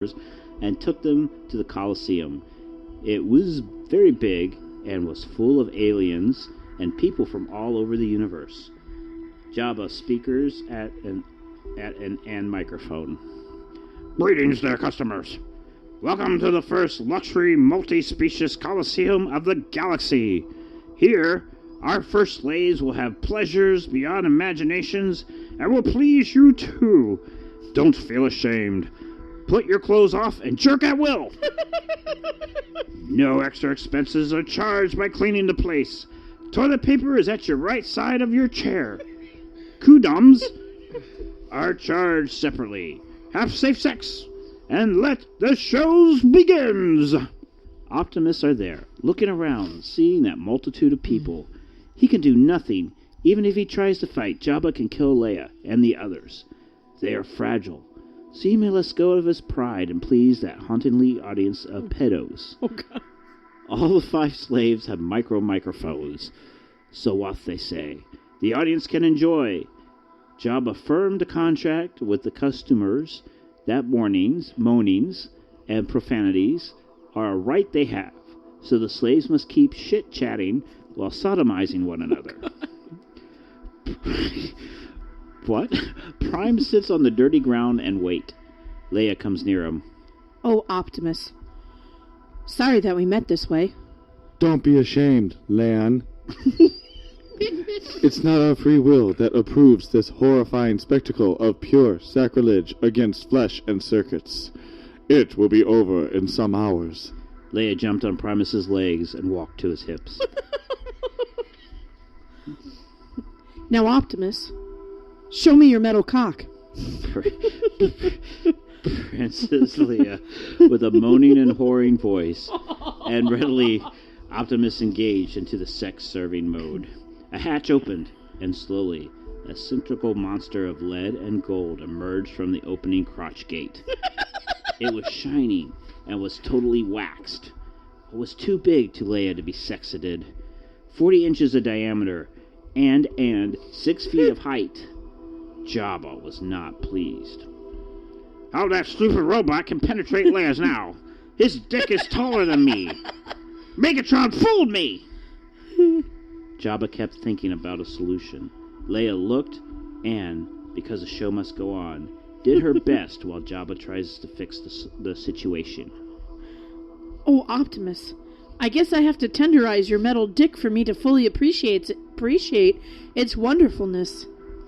and took them to the Colosseum. It was very big and was full of aliens and people from all over the universe. Jabba speakers at an microphone. Greetings there, customers. Welcome to the first luxury multi-species Colosseum of the galaxy. Here, our first slaves will have pleasures beyond imaginations and will please you too. Don't feel ashamed. Put your clothes off and jerk at will. No extra expenses are charged by cleaning the place. Toilet paper is at your right side of your chair. Kudoms are charged separately. Have safe sex, and let the shows begins. Optimists are there, looking around, seeing that multitude of people. He can do nothing. Even if he tries to fight, Jabba can kill Leia and the others. They are fragile, so he may let go of his pride and please that hauntingly audience of pedos. Oh, God. All the 5 slaves have microphones, so what they say, the audience can enjoy. Jabba firmed a contract with the customers that warnings, moanings, and profanities are a right they have, so the slaves must keep shit-chatting while sodomizing one another. What? Prime sits on the dirty ground and wait. Leia comes near him. Oh, Optimus. Sorry that we met this way. Don't be ashamed, Lan. It's not our free will that approves this horrifying spectacle of pure sacrilege against flesh and circuits. It will be over in some hours. Leia jumped on Primus's legs and walked to his hips. Now, Optimus, show me your metal cock. Princess Leia, with a moaning and whoring voice, and readily Optimus engaged into the sex-serving mode. A hatch opened, and slowly a cylindrical monster of lead and gold emerged from the opening crotch gate. It was shining and was totally waxed. It was too big to Leia to be sexated. 40 inches of diameter and 6 feet of height. Jabba was not pleased. How that stupid robot can penetrate Leia's now? His dick is taller than me. Megatron fooled me! Jabba kept thinking about a solution. Leia looked and, because the show must go on, did her best while Jabba tries to fix the situation. Oh, Optimus, I guess I have to tenderize your metal dick for me to fully appreciate its wonderfulness.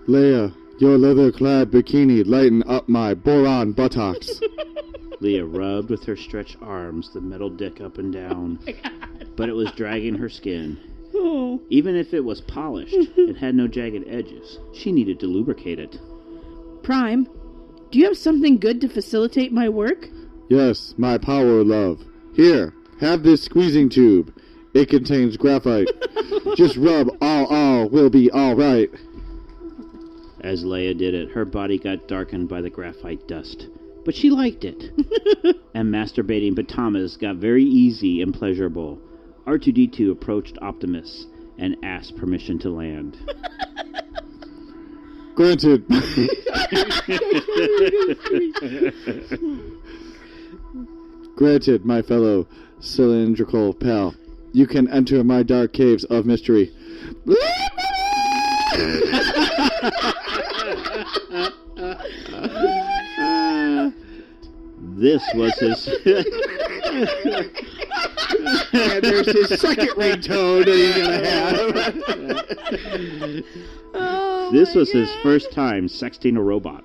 Leia, your leather-clad bikini lighten up my boron buttocks. Leia rubbed with her stretched arms the metal dick up and down, but it was dragging her skin. Oh. Even if it was polished, it had no jagged edges. She needed to lubricate it. Prime, do you have something good to facilitate my work? Yes, my power, love. Here, have this squeezing tube. It contains graphite. Just rub all will be all right. As Leia did it, her body got darkened by the graphite dust. But she liked it. And masturbating Batamas got very easy and pleasurable. R2-D2 approached Optimus and asked permission to land. Granted. Granted, my fellow cylindrical pal. You can enter my dark caves of mystery. This was his... And there's his second ringtone that he's gonna have. This was his first time sexting a robot.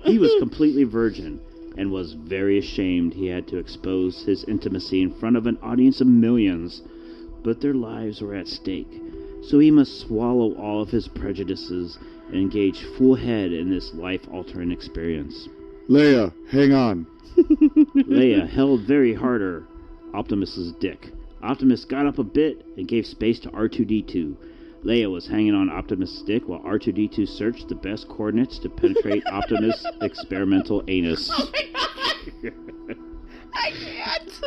He was completely virgin and was very ashamed he had to expose his intimacy in front of an audience of millions. But their lives were at stake, so he must swallow all of his prejudices and engage full head in this life-altering experience. Leia, hang on. Leia held very harder Optimus's dick. Optimus got up a bit and gave space to R2-D2. Leia was hanging on Optimus' dick while R2-D2 searched the best coordinates to penetrate Optimus' experimental anus. Oh my God. I can't.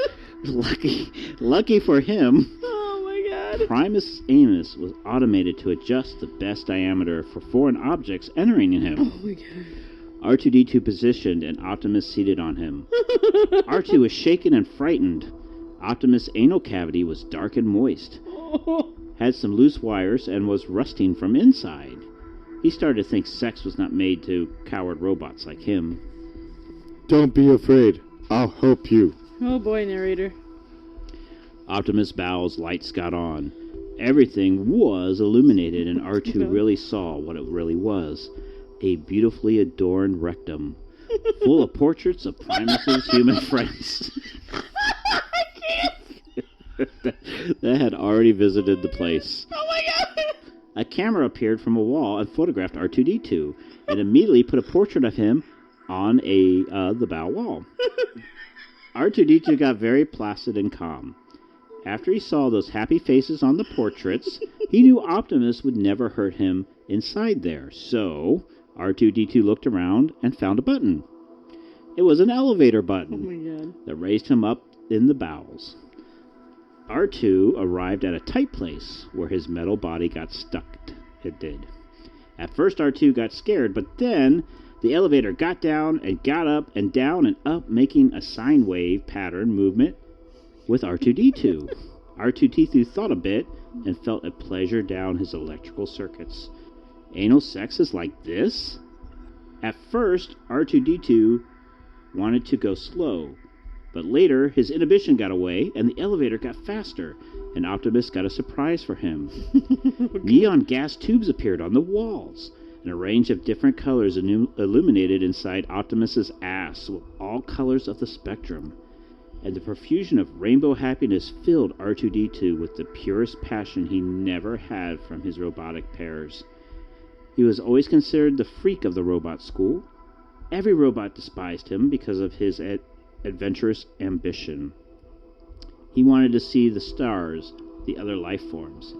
Lucky for him, Oh my God. Primus' anus was automated to adjust the best diameter for foreign objects entering in him. Oh my God. R2-D2 positioned and Optimus seated on him. R2 was shaken and frightened. Optimus' anal cavity was dark and moist, had some loose wires, and was rusting from inside. He started to think sex was not made to coward robots like him. Don't be afraid. I'll help you. Oh boy, narrator. Optimus' bowels lights got on. Everything was illuminated, and R2 really saw what it really was. A beautifully adorned rectum, full of portraits of Primus's human friends. that had already visited the place. Oh my god! A camera appeared from a wall and photographed R2-D2, and immediately put a portrait of him on the bow wall. R2-D2 got very placid and calm. After he saw those happy faces on the portraits, he knew Optimus would never hurt him inside there. So R2-D2 looked around and found a button. It was an elevator button. Oh my god. That raised him up in the bowels. R2 arrived at a tight place where his metal body got stuck. It did. At first R2 got scared, but then the elevator got down and got up and down and up, making a sine wave pattern movement with R2-D2. R2-D2 thought a bit and felt a pleasure down his electrical circuits. Anal sex is like this? At first, R2-D2 wanted to go slow, but later his inhibition got away and the elevator got faster, and Optimus got a surprise for him. Neon gas tubes appeared on the walls, and a range of different colors illuminated inside Optimus's ass with all colors of the spectrum. And the profusion of rainbow happiness filled R2-D2 with the purest passion he never had from his robotic pairs. He was always considered the freak of the robot school. Every robot despised him because of his adventurous ambition. He wanted to see the stars, the other life forms.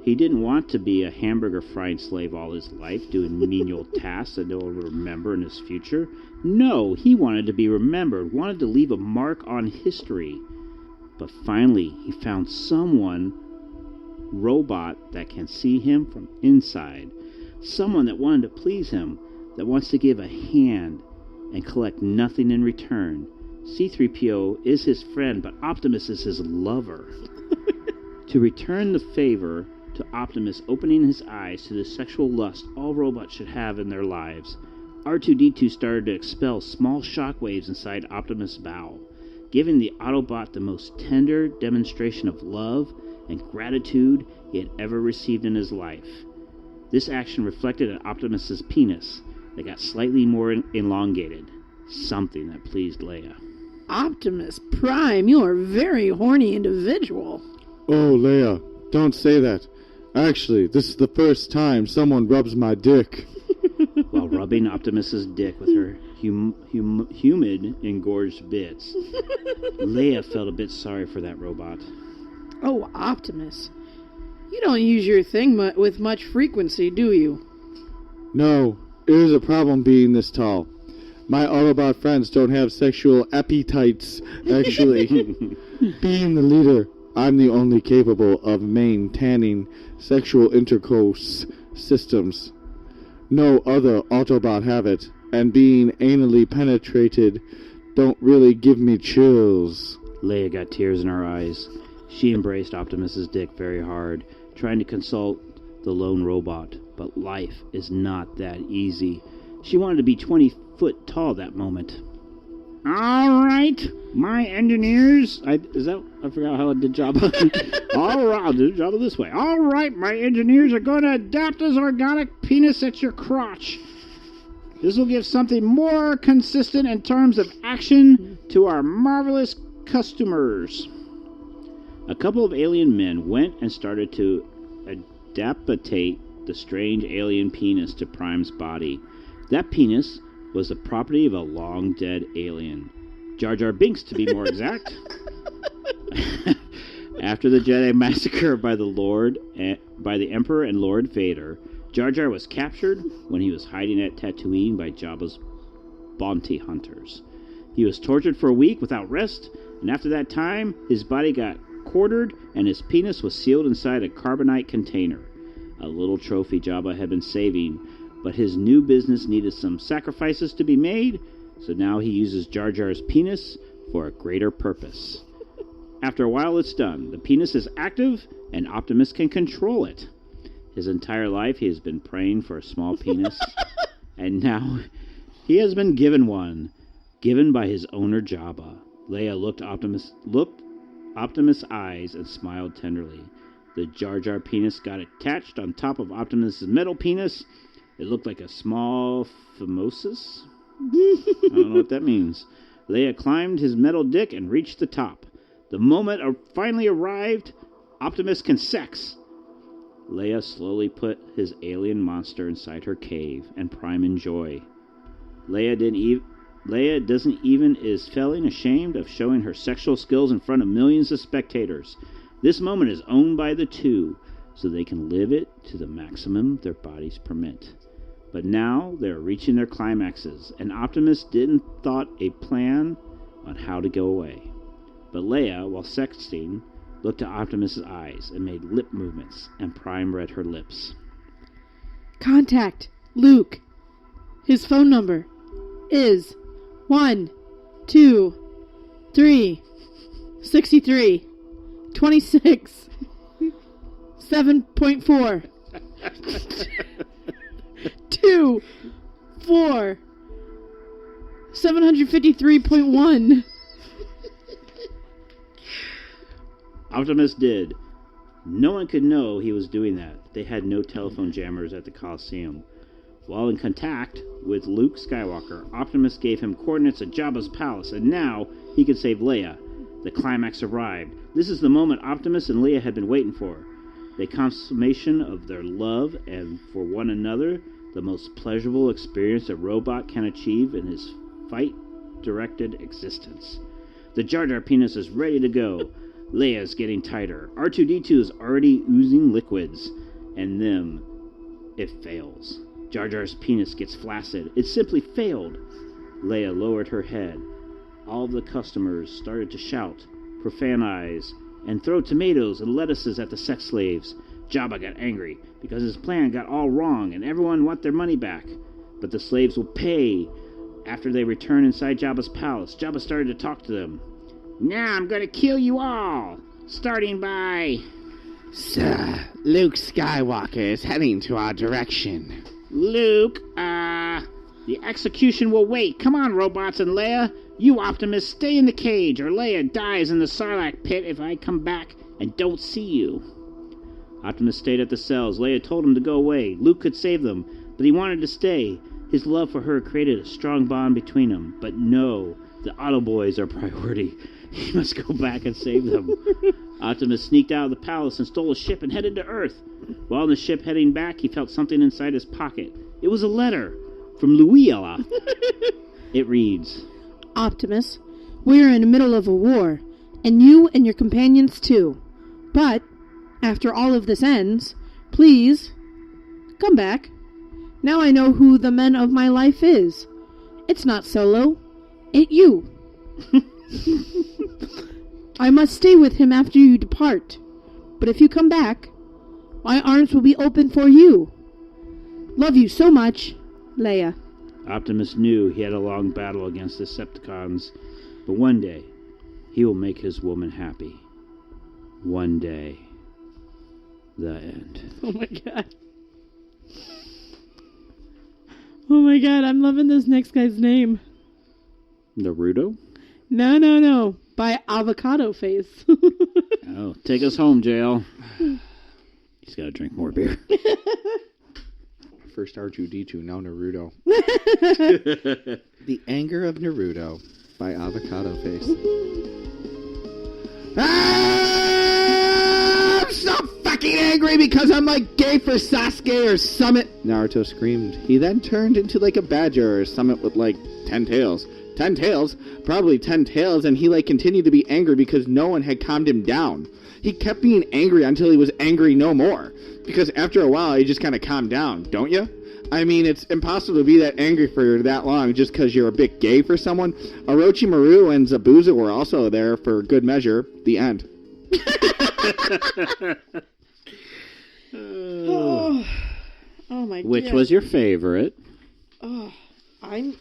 He didn't want to be a hamburger frying slave all his life, doing menial tasks that no one would remember in his future. No, he wanted to be remembered, wanted to leave a mark on history. But finally, he found robot that can see him from inside. Someone that wanted to please him, that wants to give a hand and collect nothing in return. C-3PO is his friend, but Optimus is his lover. To return the favor to Optimus opening his eyes to the sexual lust all robots should have in their lives, R2-D2 started to expel small shockwaves inside Optimus' bowel, giving the Autobot the most tender demonstration of love and gratitude he had ever received in his life. This action reflected in Optimus' penis that got slightly more elongated, something that pleased Leia. Optimus Prime, you are a very horny individual. Oh, Leia, don't say that. Actually, this is the first time someone rubs my dick. While rubbing Optimus's dick with her humid, engorged bits, Leia felt a bit sorry for that robot. Oh, Optimus. You don't use your thing with much frequency, do you? No, it is a problem being this tall. My Autobot friends don't have sexual appetites, actually. Being the leader, I'm the only capable of maintaining sexual intercourse systems. No other Autobot have it, and being anally penetrated don't really give me chills. Leia got tears in her eyes. She embraced Optimus's dick very hard, trying to console the lone robot, but life is not that easy. She wanted to be 20 foot tall that moment. All right, my engineers. I forgot how I did job. All right, I'll do the job this way. All right, my engineers are going to adapt this organic penis at your crotch. This will give something more consistent in terms of action to our marvelous customers. A couple of alien men went and started to adaptate the strange alien penis to Prime's body. That penis was the property of a long-dead alien. Jar Jar Binks, to be more exact. After the Jedi massacre by the Emperor and Lord Vader, Jar Jar was captured when he was hiding at Tatooine by Jabba's bounty hunters. He was tortured for a week without rest, and after that time, his body got quartered and his penis was sealed inside a carbonite container, a little trophy Jabba had been saving But his new business needed some sacrifices to be made, so now he uses Jar Jar's penis for a greater purpose. After a while, it's done. The penis is active, and Optimus can control it. His entire life, he has been praying for a small penis, and now he has been given one, given by his owner Jabba. Leia looked Optimus' eyes and smiled tenderly. The Jar Jar penis got attached on top of Optimus' metal penis. It looked like a small phimosis. I don't know what that means. Leia climbed his metal dick and reached the top. The moment finally arrived, Optimus can sex. Leia slowly put his alien monster inside her cave and Prime enjoy. Leia doesn't even is feeling ashamed of showing her sexual skills in front of millions of spectators. This moment is owned by the two, so they can live it to the maximum their bodies permit. But now they're reaching their climaxes, and Optimus didn't thought a plan on how to go away. But Leia, while sexting, looked at Optimus' eyes and made lip movements, and Prime read her lips. Contact Luke. His phone number is 1, 2, 3, 63, 26, 7.4, 2, 4, 753.1. Optimus did. No one could know he was doing that. They had no telephone jammers at the Coliseum. While in contact with Luke Skywalker, Optimus gave him coordinates at Jabba's palace, and now he could save Leia. The climax arrived. This is the moment Optimus and Leia had been waiting for. The consummation of their love and for one another, the most pleasurable experience a robot can achieve in his fight-directed existence. The Jar Jar penis is ready to go. Leia's getting tighter. R2-D2 is already oozing liquids, and then it fails. Jar Jar's penis gets flaccid. It simply failed. Leia lowered her head. All of the customers started to shout, profanize, and throw tomatoes and lettuces at the sex slaves. Jabba got angry because his plan got all wrong and everyone want their money back. But the slaves will pay after they return inside Jabba's palace. Jabba started to talk to them. Now I'm going to kill you all, starting by... Sir, Luke Skywalker is heading to our direction. Luke, the execution will wait. Come on, robots and Leia. You, Optimus, stay in the cage, or Leia dies in the Sarlacc pit if I come back and don't see you. Optimus stayed at the cells. Leia told him to go away. Luke could save them, but he wanted to stay. His love for her created a strong bond between them. But no, the Autoboys are priority. He must go back and save them. Optimus sneaked out of the palace and stole a ship and headed to Earth. While on the ship heading back, he felt something inside his pocket. It was a letter from Luella. It reads, Optimus, we are in the middle of a war, and you and your companions too. But, after all of this ends, please, come back. Now I know who the men of my life is. It's not Solo. It's you. I must stay with him after you depart. But if you come back, my arms will be open for you. Love you so much, Leia. Optimus knew he had a long battle against the Decepticons, but one day he will make his woman happy. One day. The end. Oh my god. Oh my god, I'm loving this next guy's name. Naruto? No. By Avocado Face. Oh, take us home, JL. He's got to drink more beer. First R2-D2, now Naruto. The Anger of Naruto by Avocado Face. I'm so fucking angry because I'm like gay for Sasuke or Summit, Naruto screamed. He then turned into like a badger or Summit with like 10 tails. 10 tails? Probably 10 tails, and he like continued to be angry because no one had calmed him down. He kept being angry until he was angry no more. Because after a while, he just kind of calmed down, don't you? I mean, it's impossible to be that angry for that long just because you're a bit gay for someone. Orochimaru and Zabuza were also there for good measure. The end. Oh my god. Which was your favorite? Oh, I